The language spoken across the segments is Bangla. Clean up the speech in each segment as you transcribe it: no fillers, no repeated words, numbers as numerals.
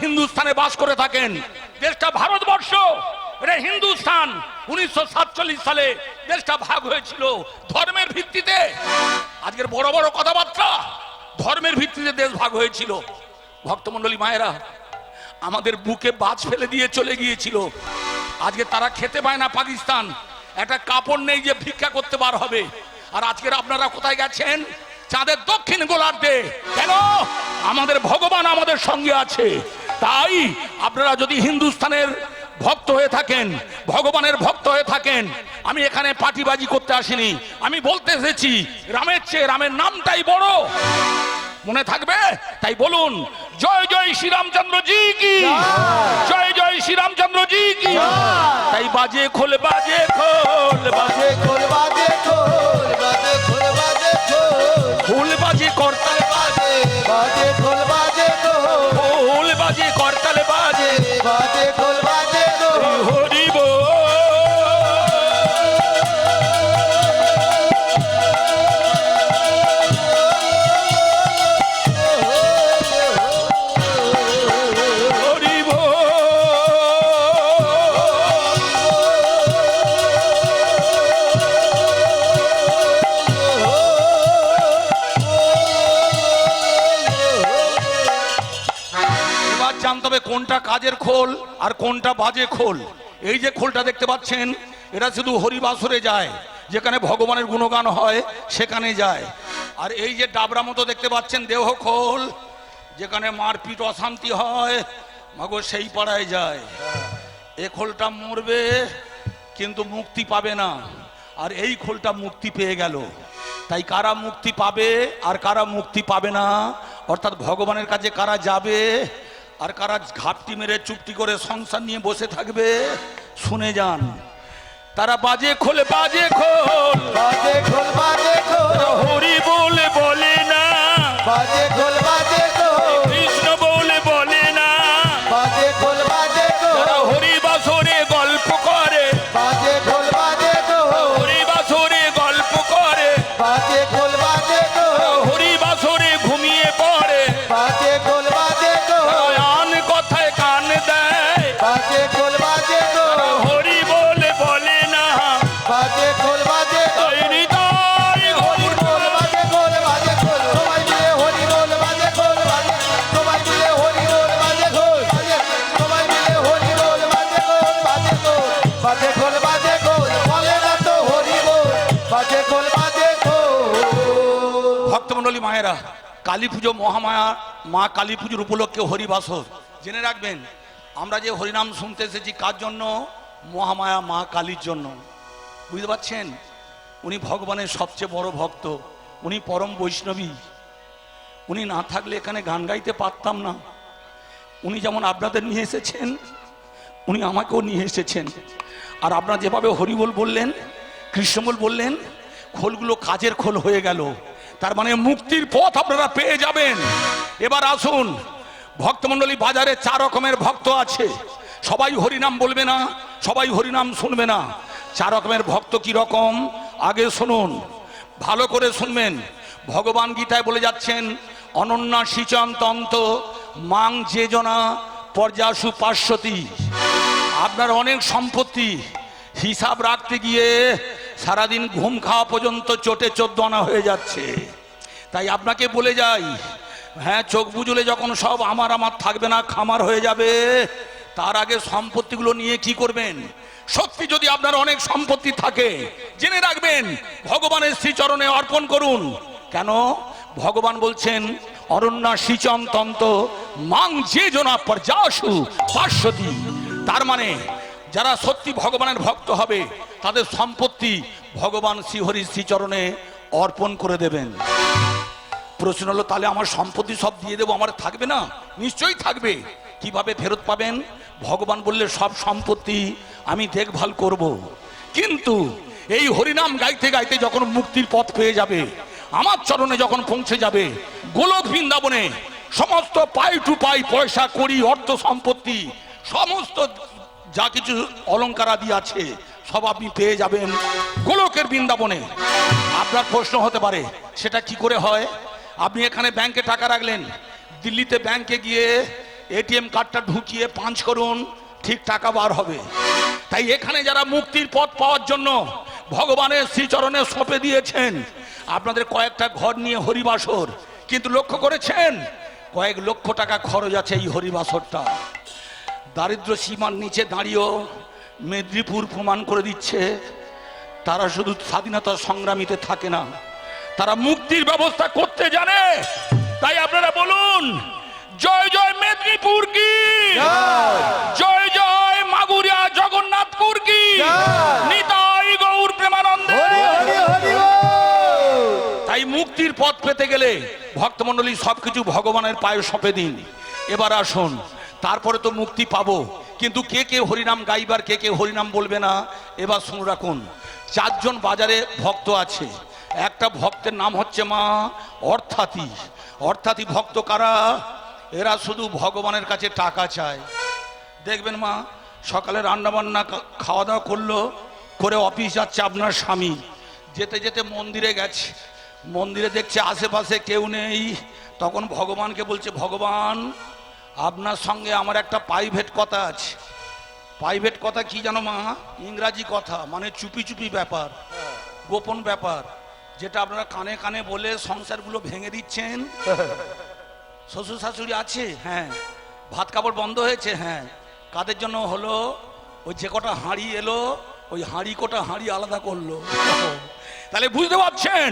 হিন্দুস্তানে বাস করে থাকেন, দেশটা ভারতবর্ষ, এটা হিন্দুস্তান। 1947 সালে দেশটা ভাগ হয়েছিল ধর্মের ভিত্তিতে। আজকের বড় বড় কথাবার্তা, ধর্মের ভিত্তিতে দেশ ভাগ হয়েছিল। ভক্তমণ্ডলী মায়েরা, আমাদের বুকে বাজ ফেলে দিয়ে চলে গিয়েছিল। আজকে তারা খেতে পায় না পাকিস্তান, একটা কাপড় নেই যে ভিক্ষা করতে বার হবে। আর আজকের আপনারা কোথায় গেছেন? চাঁদের দক্ষিণ গোলার্ধে। কেন? আমাদের ভগবান আমাদের সঙ্গে আছে। তাই আপনারা যদি হিন্দুস্তানের ভক্ত হয়ে থাকেন, ভগবানের ভক্ত হয়ে থাকেন, আমি এখানে পার্টিবাজি করতে আসিনি, আমি বলতে এসেছি রামের চেয়ে রামের নামটাই বড়। মনে থাকবে? তাই বলুন, জয় জয় শ্রীরামচন্দ্র জি কি, জয় জয় শ্রীরামচন্দ্র জি কি। তাই বাজে খোল, বাজে খোল, বাজে খোল, বাজে খোল, বাজে খোল, বাজে খোল, ফুল বাজে করতাল বাজে, বাজে খোল, বাজে খোল, ফুল বাজে করতাল বাজে, বাজে খোল, বাজে খোল, হরি বল। জানতে হবে কোনটা কাজের খোল আর কোনটা বাজে খোল। এই যে খোলটা দেখতে পাচ্ছেন, এটা শুধু হরিবাসরে যায়, যেখানে ভগবানের গুণগান হয় সেখানে যায়। আর এই যে ডাবরা মতো দেখতে পাচ্ছেন দেহ খোল, যেখানে মারপিট অশান্তি হয়, মাগো সেই পাড়ায় যায়। এ খোলটা মরবে কিন্তু মুক্তি পাবে না, আর এই খোলটা মুক্তি পেয়ে গেল। তাই কারা মুক্তি পাবে আর কারা মুক্তি পাবে না, অর্থাৎ ভগবানের কাছে কারা যাবে আর কারা ঘাপটি মেরে চুপটি করে সংসার নিয়ে বসে থাকবে, শুনে যান। তারা বাজে খোল, বাজে খোল, বাজে খোল, বাজে খোল, হরি বলে বলে না, বাজে খোল, বাজে খোল, কৃষ্ণ বলে বলে না, বাজে খোল, বাজে খোল, হরি বাসরে গল্প করে, বাজে খোল, বাজে খোল, হরি বাসরে গল্প করে, বাজে খোল, বাজে খোল, হরি বাসরে ঘুমিয়ে পড়ে, বাজে খোল, বাজে খোল, আন কথায় কান দেয়, বাজে খোল, বাজে খোল, হরি বলে বলে না, বাজে খোল, বাজে খোল, হরি বল, বাজে খোল, বাজে খোল, সবাই মিলে হরি বল, বাজে খোল, বাজে, সবাই মিলে হরি বল, বাজে খোল, বাজে, সবাই মিলে হরি বল, বাজে খোল, বাজে খোল, বাজে খোল, বাজে খোল, বলে না তো হরি বল, বাজে খোল, বাজে খোল। ভক্তমণ্ডলী মায়েরা, কালী পুজো মহামায়া মা কালী পুজোর উপলক্ষে হরিবাসর। জেনে রাখবেন, আমরা যে হরিনাম শুনতে এসেছি কার জন্য? মহামায়া মা কালীর জন্য। বুঝতে পারছেন? উনি ভগবানের সবচেয়ে বড় ভক্ত, উনি পরম বৈষ্ণবী। উনি না থাকলে এখানে গান গাইতে পারতাম না। উনি যেমন আপনাদের নিয়ে এসেছেন, উনি আমাকেও নিয়ে এসেছেন। আর আপনারা যেভাবে হরিবোল বললেন, কৃষ্ণবোল বললেন, খোলগুলো কাজের খোল হয়ে গেল। তার মানে মুক্তির পথ আপনারা পেয়ে যাবেন। এবার আসুন, ভক্তমণ্ডলী, বাজারে 4 রকমের ভক্ত আছে। সবাই হরিনাম বলবে না, সবাই হরিনাম শুনবে না। 4 রকমের ভক্ত কি রকম আগে শুনুন, ভালো করে শুনবেন। ভগবান গীতায় বলে যাচ্ছেন, অনন্যা সিচন্তন্ত মাং যে জনা পর্যাসু পার্শ্বতী। আপনার অনেক সম্পত্তি, হিসাব রাখতে গিয়ে সারাদিন ঘুম খাওয়া পর্যন্ত চোটে 14 আনা হয়ে যাচ্ছে। তাই আপনাকে বলে যাই, হ্যাঁ, চোখ বুঝলে যখন সব আমার আমার থাকবে না, খামার হয়ে যাবে, তার আগে সম্পত্তিগুলো নিয়ে কি করবেন? সত্যি যদি আপনার অনেক সম্পত্তি থাকে, জেনে রাখবেন ভগবানের শ্রীচরণে অর্পণ করুন। কেন? ভগবান বলছেন, অরণ্যা সিচম তন্ত মাং যে জনা পর্যাসু পার্শ্বতী। তার মানে যারা সত্যি ভগবানের ভক্ত হবে, তাদের সম্পত্তি ভগবান শ্রীহরির শ্রীচরণে অর্পণ করে দেবেন। প্রশ্ন হলো, তাহলে আমার সম্পত্তি সব দিয়ে দেবো, আমার থাকবে না? নিশ্চয়ই থাকবে। কিভাবে ফেরত পাবেন? ভগবান বললে, সব সম্পত্তি আমি দেখভাল করব। কিন্তু এই হরিনাম গাইতে গাইতে যখন মুক্তির পথ পেয়ে যাবে, আমার চরণে যখন পৌঁছে যাবে, গোলক বৃন্দাবনে সমস্ত পাই টু পাই পয়সা কড়ি অর্থ সম্পত্তি সমস্ত যা কিছু অলঙ্কার আদি আছে সব আপনি পেয়ে যাবেন গোলকের বৃন্দাবনে। আপনার প্রশ্ন হতে পারে, সেটা কি করে হয়? আপনি এখানে ব্যাংকে টাকা রাখলেন, দিল্লিতে ব্যাংকে গিয়ে এটিএম কার্ডটা ঢুকিয়ে পাঞ্চ করুন, ঠিক টাকা বার হবে। তাই এখানে যারা মুক্তির পথ পাওয়ার জন্য ভগবানের শ্রীচরণে সঁপে দিয়েছেন, আপনাদের কয়েকটা ঘর নিয়ে হরিবাসর, কিন্তু লক্ষ্য করেছেন কয়েক লক্ষ টাকা খরচ আছে এই হরিবাসরটা। দারিদ্র সীমার নিচে দাঁড়িয়েও মেদিনীপুর প্রমাণ করে দিচ্ছে তারা শুধু স্বাধীনতা সংগ্রামীতে থাকে না, তারা মুক্তির ব্যবস্থা করতে জানে। তাই আপনারা বলুন, জয় জয় মেদিনীপুর কি, জয় জয় মাগুরিয়া জগন্নাথপুর কি, নিতাই গৌর প্রেমানন্দে। তাই মুক্তির পথ পেতে গেলে ভক্তমণ্ডলী সবকিছু ভগবানের পায়ে সঁপে দিন। এবার আসুন, তারপরে তো মুক্তি পাবো, কিন্তু কে কে হরিনাম গাইবার, কে কে হরিনাম বলবে না, এবার শুনে রাখুন। 4 জন বাজারে ভক্ত আছে। একটা ভক্তের নাম হচ্ছে মা অর্থাতি। অর্থাতি ভক্ত কারা? এরা শুধু ভগবানের কাছে টাকা চায়। দেখবেন মা, সকালে রান্নাবান্না খাওয়া দাওয়া করলো, করে অফিস যাচ্ছে আপনার স্বামী, যেতে যেতে মন্দিরে গেছে, মন্দিরে দেখছে আশেপাশে কেউ নেই, তখন ভগবানকে বলছে, ভগবান আপনার সঙ্গে আমার একটা প্রাইভেট কথা আছে। প্রাইভেট কথা কি জানো মা? ইংরাজি কথা, মানে চুপি চুপি ব্যাপার, গোপন ব্যাপার, যেটা আপনারা কানে কানে বলে সংসারগুলো ভেঙে দিচ্ছেন। শ্বশুর শাশুড়ি আছে, হ্যাঁ। ভাত কাপড় বন্ধ হয়েছে, হ্যাঁ। কাদের জন্য হলো? ওই যে কটা হাঁড়ি এলো, ওই হাঁড়ি কোটা হাঁড়ি আলাদা করলো। তাহলে বুঝতে পারছেন,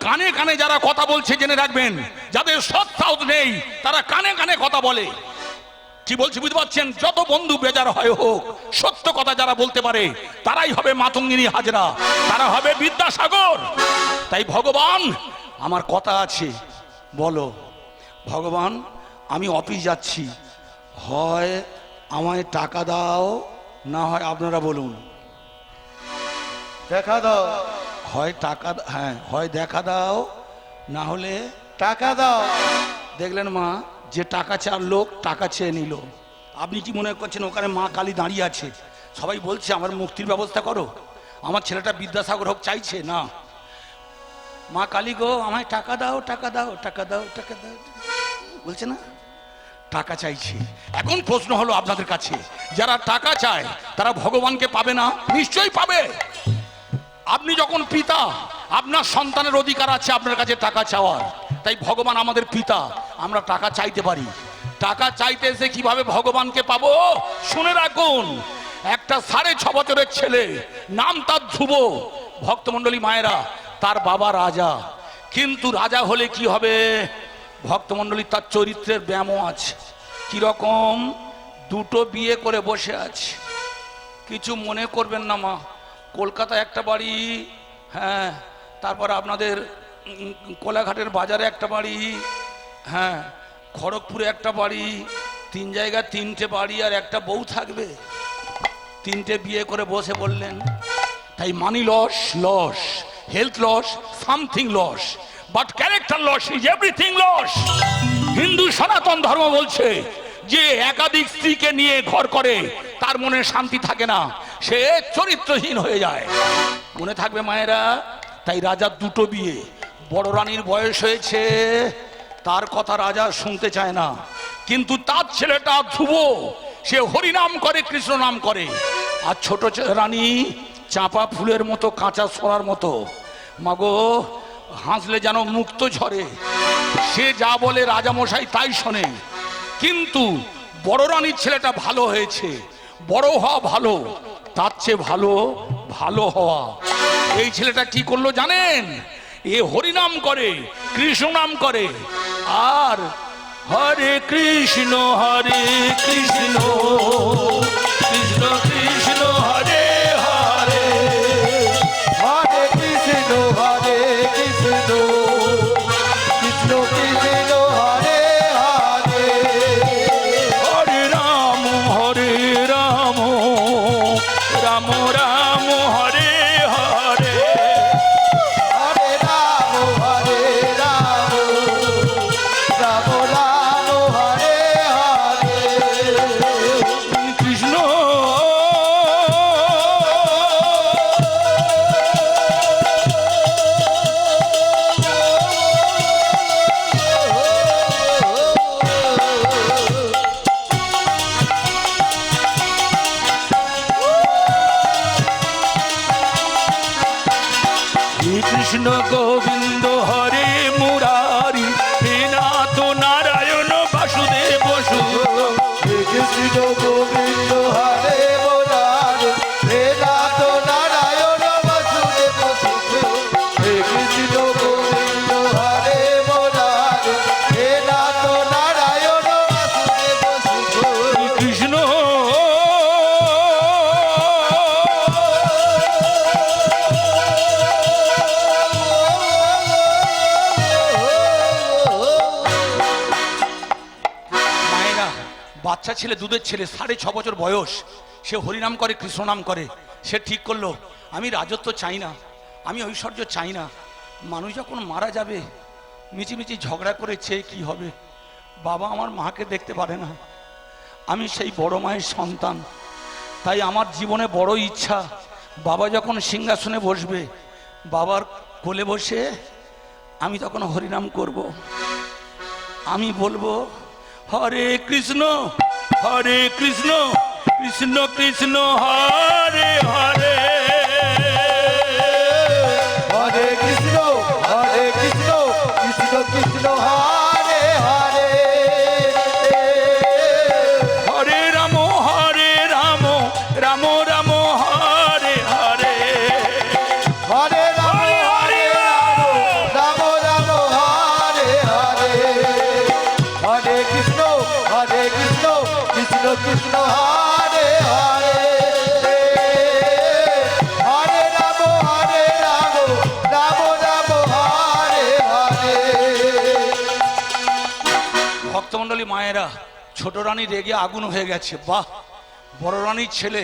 কানে কানে যারা কথা বলছে জেনে রাখবেন, যাদের সৎ সাহস নেই তারা কানে কানে কথা বলে। কি বলছি বুঝতে পারছেন? যত বন্ধু বেজার হয় হোক, সত্য কথা যারা বলতে পারে তারাই হবে মাতঙ্গিনী হাজরা, তারা হবে বিদ্যাসাগর। তাই ভগবান আমার কথা আছে, বলো ভগবান আমি অফিস যাচ্ছি, হয় আমায় টাকা দাও, না হয় আপনারা বলুন দেখা দাও। হয় টাকা, হ্যাঁ, হয় দেখা দাও, না হলে টাকা দাও। দেখলেন মা, যে টাকা চার লোক টাকা চেয়ে নিল। আপনি কি মনে করছেন ওখানে মা কালী দাঁড়িয়ে আছে, সবাই বলছে আমার মুক্তির ব্যবস্থা করো, আমার ছেলেটা বিদ্যাসাগর হোক চাইছে? না, মা কালী গো আমায় টাকা দাও, টাকা দাও, টাকা দাও, টাকা দাও বলছে না, টাকা চাইছে। এখন প্রশ্ন হলো আপনাদের কাছে, যারা টাকা চায় তারা ভগবানকে পাবে না? নিশ্চয়ই পাবে। আপনি যখন পিতা, আপনার সন্তানের অধিকার আছে আপনার কাছে টাকা চাওয়ার। তাই ভগবান আমাদের পিতা, আমরা টাকা চাইতে পারি। টাকা চাইতে এসে কিভাবে ভগবানকে পাবো শুনে রাখুন। একটা 6.5 বছরের ছেলে, নাম তার ধ্রুব। ভক্তমণ্ডলী মায়েরা, তার বাবা রাজা, কিন্তু রাজা হলে কি হবে ভক্তমণ্ডলী, তার চরিত্রের ব্যায়ামও আছে। কিরকম? 2টো বিয়ে করে বসে আছে। কিছু মনে করবেন না মা, কলকাতায় একটা বাড়ি, হ্যাঁ, তারপর আপনাদের কোলাঘাটের বাজারে একটা বাড়ি, হ্যাঁ, খড়গপুরে একটা বাড়ি, 3 জায়গায় 3টে বাড়ি আর একটা বউ থাকবে। 3টে বিয়ে করে বসে বললেন। তাই money loss, loss, health loss, something loss, but character loss is everything loss. Hindu Sanatan Dharma বলছে যে একাধিক স্ত্রীকে নিয়ে ঘর করে তার মনে শান্তি থাকে না, সে চরিত্রহীন হয়ে যায়। মনে থাকবে মায়েরা। তাই রাজার 2টো বিয়ে। বড় রানীর বয়স হয়েছে, তার কথা রাজা শুনতে চায় না, কিন্তু তার ছেলেটা ধ্রুব, সে হরিনাম করে, কৃষ্ণ নাম করে। আর ছোট রানী চাঁপা ফুলের মতো, কাঁচা সোনার মতো। মাগো, হাসলে যেন মুক্ত ঝরে, সে যা বলে রাজামশাই তাই শোনে। কিন্তু বড় রানীর ছেলেটা ভালো হয়েছে, বড় হওয়া ভালো, তার চেয়ে ভালো ভালো হওয়া। এই ছেলেটা কি করলো জানেন? এ হরিনাম করে, কৃষ্ণ নাম করে, আর হরে কৃষ্ণ কৃষ্ণ কৃষ্ণ কৃষ্ণ হরে হরে, হরে কৃষ্ণ কৃষ্ণ কৃষ্ণ কৃষ্ণ হরে হরে, হরে রাম রাম রাম হরে হরে, হরে রাম রাম রাম হরে হরে, কৃষ্ণ কৃষ্ণ গোবিন্দ হরে মুরারি হে নাথ নারায়ণ বাসুদেব বসু হে কৃষ্ণ গোবিন্দ হরে মুরারি হে নাথ নারায়ণ বাসুদেব সুখ হে কৃষ্ণ গোবিন্দ হরে মুরারি হে নাথ নারায়ণ বাসুদেব সুখ কৃষ্ণ মায়েরা, বাচ্চা ছেলে, দুধের ছেলে, 6.5 বছর বয়স, সে হরিনাম করে, কৃষ্ণ নাম করে। সে ঠিক করলো আমি রাজত্ব চাই না, আমি ঐশ্বর্য চাই না। মানুষ যখন মারা যাবে মিচিমিচি ঝগড়া করে চেয়ে কি হবে? বাবা আমার মাকে দেখতে পারে না, আমি সেই বড় মায়ের সন্তান, তাই আমার জীবনে বড় ইচ্ছা বাবা যখন সিংহাসনে বসবে বাবার কোলে বসে আমি তখন হরিনাম করব। আমি বলবো হরে কৃষ্ণ কৃষ্ণ কৃষ্ণ হরে হরে হরে কৃষ্ণ কৃষ্ণ কৃষ্ণ হরে হরে হরে রাম রাম রাম হরে হরে হরে রাম হরে রাম রাম হরে হরে হরে কৃষ্ণ কৃষ্ণ কৃষ্ণ হরে হরে হরে রাম রাম রাম হরে হরে ভক্তমণ্ডলী মায়েরা, ছোট রানী রেগে আগুন হয়ে গেছে। বাহ, বড় রানীর ছেলে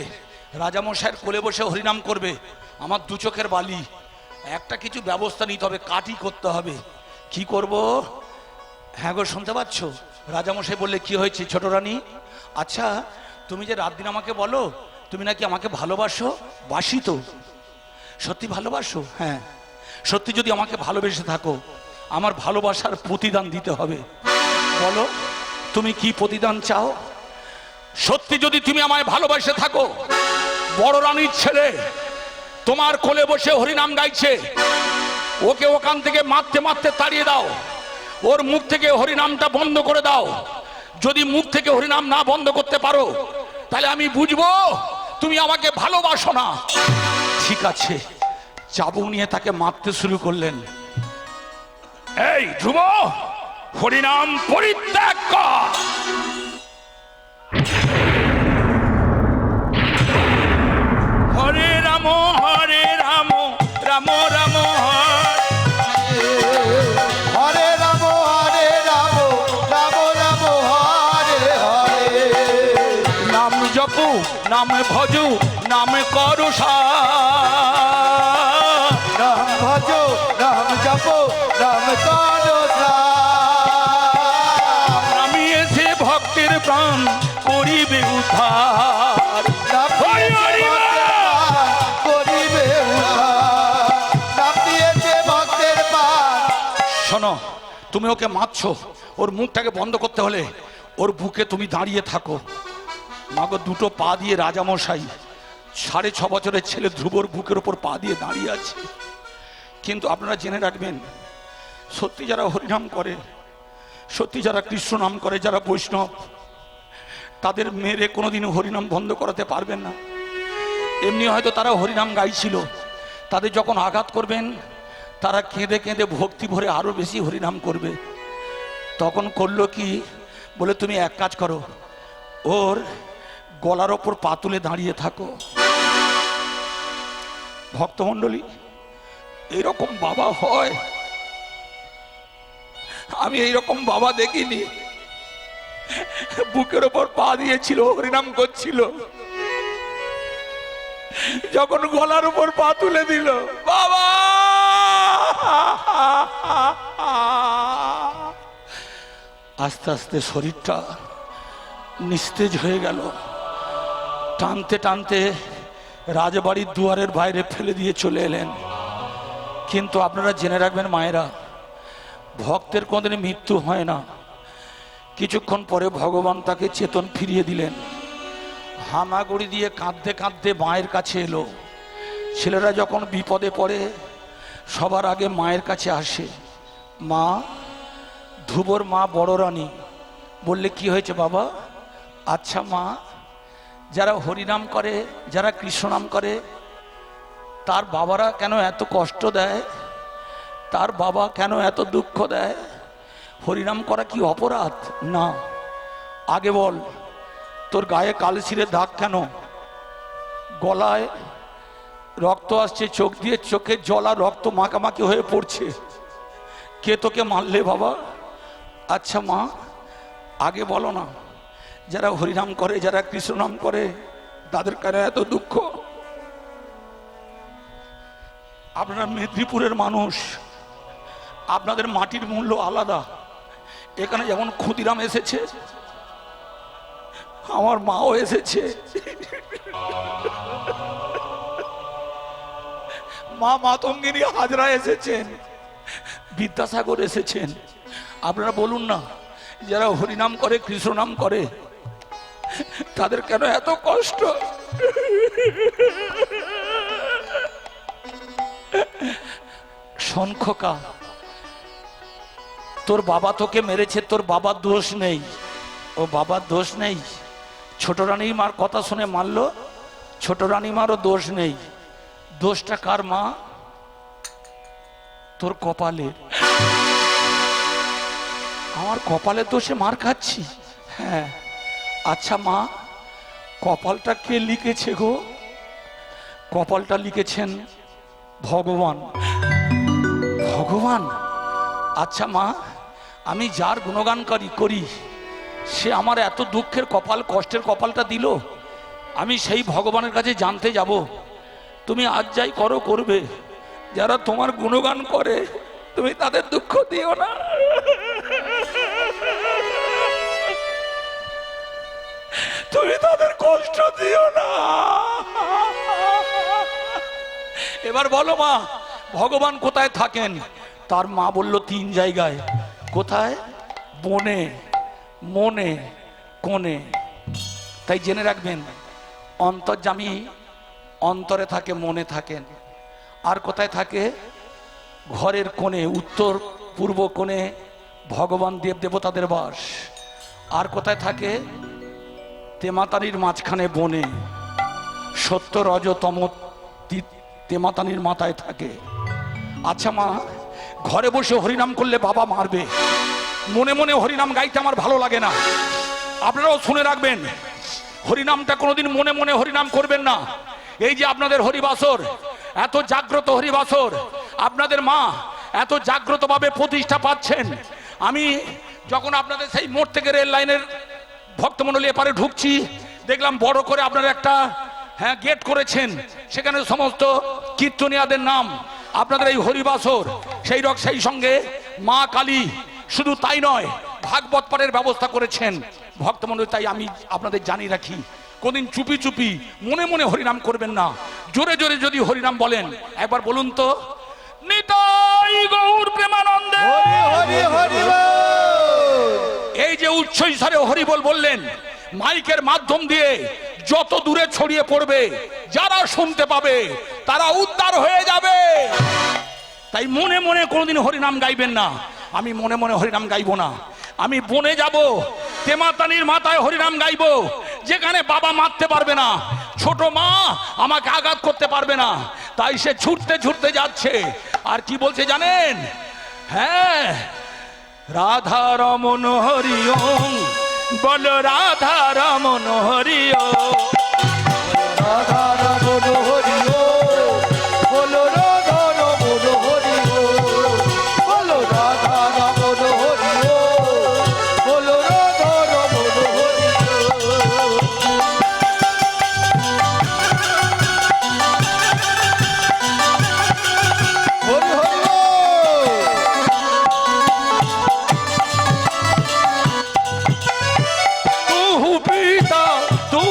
রাজামশাইয়ের কোলে বসে হরিনাম করবে, আমার দু চোখের বালি। একটা কিছু ব্যবস্থা নিতে হবে, কাটি করতে হবে। কি করব? হ্যাঁ গো, শুনতে পাচ্ছ? রাজামশাই বললে কি হয়েছে ছোট রানী? আচ্ছা, তুমি যে রাত দিন আমাকে বলো তুমি নাকি আমাকে ভালোবাসো। বাসি তো, সত্যি ভালোবাসো? হ্যাঁ, সত্যি যদি আমাকে ভালোবেসে থাকো আমার ভালোবাসার প্রতিদান দিতে হবে। বলো তুমি কি প্রতিদান চাও? সত্যি যদি তুমি আমায় ভালোবাসে থাকো, বড় রানীর ছেলে তোমার কোলে বসে হরিনাম গাইছে, ওকে ওখান থেকে মারতে মারতে তাড়িয়ে দাও, ওর মুখ থেকে হরিনামটা বন্ধ করে দাও। যদি মুখ থেকে হরিনাম না বন্ধ করতে পারো তাহলে আমি বুঝবো তুমি আমাকে ভালোবাসো না। ঠিক আছে, চাবুক নিয়ে তাকে মারতে শুরু করলেন। এই ধ্রুব, হরিনাম পরিত্যাগ কর। হরে রাম রাম রাম রাম হরে রাম রাম রাম হরে হরে নাম জপু নাম ভজু নাম করু রাম ভজো রাম জপো রাম করো আমি এসে ভক্তের প্রাণ করিবে উদ্ধার। হরি হরি বল। করিবে নাম দিয়েছে ভক্তের পান। শোনো, তুমি ওকে মারছো, ওর মুখটাকে বন্ধ করতে হলে ওর বুকে তুমি দাঁড়িয়ে থাকো। মাগো, দুটো পা দিয়ে রাজামশাই 6.5 বছরের ছেলে ধ্রুবর বুকের ওপর পা দিয়ে দাঁড়িয়ে আছে। কিন্তু আপনারা জেনে রাখবেন, সত্যি যারা হরিনাম করে, সত্যি যারা কৃষ্ণ নাম করে, যারা বৈষ্ণব, তাদের মেরে কোনোদিনও হরিনাম বন্ধ করাতে পারবেন না। এমনি হয়তো তারা হরিনাম গাইছিল, তাদের যখন আঘাত করবেন তারা কেঁদে কেঁদে ভক্তি ভরে আরো বেশি হরিনাম করবে। তখন করলো কি, বলে তুমি এক কাজ করো, ওর গলার ওপর পা তুলে দাঁড়িয়ে থাকো। ভক্তমণ্ডলী, এইরকম বাবা হয়? আমি এইরকম বাবা দেখিনি। বুকের ওপর পা দিয়েছিল, হরিনাম করছিল, যখন গলার উপর পা তুলে দিল, বাবা আস্তে আস্তে শরীরটা নিস্তেজ হয়ে গেল। টানতে টানতে রাজবাড়ির দুয়ারের বাইরে ফেলে দিয়ে চলে এলেন। কিন্তু আপনারা জেনে রাখবেন মায়েরা, ভক্তের কোনদিন মৃত্যু হয় না। কিছুক্ষণ পরে ভগবান তাকে চেতন ফিরিয়ে দিলেন। হামাগুড়ি দিয়ে কাঁদতে কাঁদতে মায়ের কাছে এলো। ছেলেরা যখন বিপদে পড়ে সবার আগে মায়ের কাছে আসে। মা, ধ্রুবর মা বড় রানী বললে কি হয়েছে বাবা? আচ্ছা মা, যারা হরিনাম করে, যারা কৃষ্ণনাম করে, তার বাবারা কেন এত কষ্ট দেয়? তার বাবা কেন এত দুঃখ দেয়? হরিনাম করা কি অপরাধ? না। আগে বল, তোর গায়ে কালশিরের দাগ কেন? গলায় রক্ত আসছে, চোখ দিয়ে চোখে জল আর রক্ত মাখামাখি হয়ে পড়ছে। কে তোকে মারলে বাবা? আচ্ছা মা, আগে বলো না, যারা হরিনাম করে, যারা কৃষ্ণনাম করে, তাদের কেন এত দুঃখ? আপনারা মেদিনীপুরের মানুষ, আপনাদের মাটির মূল্য আলাদা। এখানে যেমন ক্ষুদিরাম এসেছে, আমার মাও এসেছে, মা মাতঙ্গিনী হাজরা এসেছেন, বিদ্যাসাগর এসেছেন। আপনারা বলুন না, যারা হরিনাম করে, কৃষ্ণনাম করে, তাদের কেন এত কষ্ট? শঙ্খকা, তোর বাবা তোকে মেরেছে, তোর বাবার দোষ নেই। ও বাবার দোষ নেই? ছোট রানী মার কথা শুনে মারলো, ছোট রানী মারও দোষ নেই। দোষটা কার মা? তোর কপালে। আমার কপালের দোষে মার খাচ্ছি? হ্যাঁ। আচ্ছা মা, কপালটা কে লিখেছে গো? কপালটা লিখেছেন ভগবান। ভগবান? আচ্ছা মা, আমি যার গুণগান করি, সে আমার এত দুঃখের কপাল, কষ্টের কপালটা দিল, আমি সেই ভগবানের কাছে জানতে যাব। তুমি আজ যাই করো, করবে। যারা তোমার গুণগান করে, তুমি তাদের দুঃখ দিও না। তুমি তাদের কষ্ট দিও না। এবার বলো মা, ভগবান কোথায় থাকেন? তার মা বলল 3 জায়গায়। কোথায়? বনে, মনে, কোণে। তাই জেনে রাখবেন, অন্তর্যামী অন্তরে থাকে, মনে থাকেন। আর কোথায় থাকে? ঘরের কোণে, উত্তর পূর্ব কোণে ভগবান দেব দেবতাদের বাস। আর কোথায় থাকে? তেমাতানির মাঝখানে, বনে। সত্য রজ তম তেমাতানির মাথায় থাকে। আচ্ছা মা, ঘরে বসে হরিনাম করলে বাবা মারবে, মনে মনে হরিনাম গাইতে আমার ভালো লাগে না। আপনারাও শুনে রাখবেন, হরিনামটা কোনোদিন মনে মনে হরিনাম করবেন না। এই যে আপনাদের হরিবাসর, এত জাগ্রত হরিবাসর, আপনাদের মা এত জাগ্রতভাবে প্রতিষ্ঠা পাচ্ছেন। আমি যখন আপনাদের সেই মোড় থেকে রেল লাইনের ভক্তমণ্ডলী এপারে ঢুকছি, দেখলাম বড় করে আপনারা একটা গেট করেছেন, সেখানে সমস্ত কীর্তনিয়াদের নাম। আপনাদের এই হরিবাসর সেই সঙ্গে মা কালী, শুধু তাই নয়, ভাগবত পাঠের ব্যবস্থা করেছেন ভক্তমণ্ডলী। তাই আমি আপনাদের জানিয়ে রাখি, কোনদিন চুপি চুপি মনে মনে হরিনাম করবেন না। জোরে জোরে যদি হরিনাম বলেন, একবার বলুন তো, নিতাই গৌর প্রেমানন্দে। এই যে উচ্চস্বরে হরিবল বললেন, মাইকের মাধ্যম দিয়ে যত দূরে ছড়িয়ে পড়বে, যারা শুনতে পাবে তারা উদ্ধার হয়ে যাবে। তাই মনে মনে কোনোদিন হরিনাম গাইবেন না। আমি মনে মনে হরিনাম গাইব না। আমি বনে যাব, তেমাতানির মাথায় হরিনাম গাইব, যেখানে বাবা মারতে পারবে না, ছোট মা আমাকে আঘাত করতে পারবে না। তাই সে ছুটতে ছুটতে যাচ্ছে। আর কি বলছে জানেন? হ্যাঁ, রাধা রমন হরি ওম, বলো রাধা রমন হরি ওম, রাধা রমন হরি ওম, বলো রাধা রমন হরি ওম, বলো রাধা রমন হরি ওম, বলো রাধা রমন হরি ওম। হরি হরি তু পিতা তু